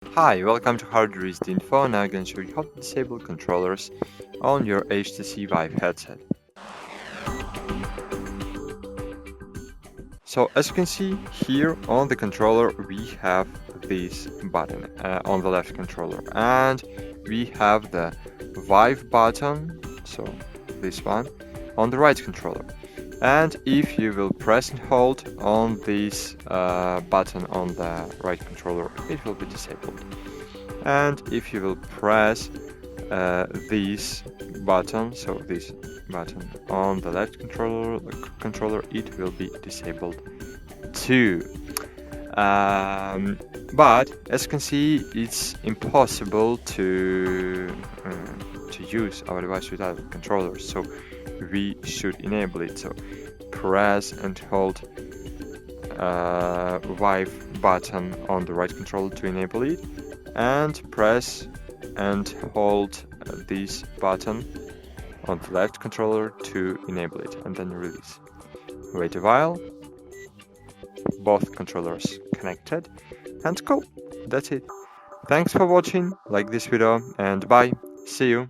Hi, welcome to HardReset.Info. Now I'm going to show you how to disable controllers on your HTC Vive headset. So as you can see here on the controller, we have this button on the left controller, and we have the Vive button, so this one, on the right controller. And if you will press and hold on this button on the right controller, it will be disabled. And if you will press this button, so this button on the left controller, it will be disabled too. But as you can see, it's impossible to use our device without a controller, so we should enable it. So press and hold Vive button on the right controller to enable it, and press and hold this button on the left controller to enable it, and then release. Wait a while. Both controllers connected, and cool, that's it. Thanks for watching, like this video, and bye, see you.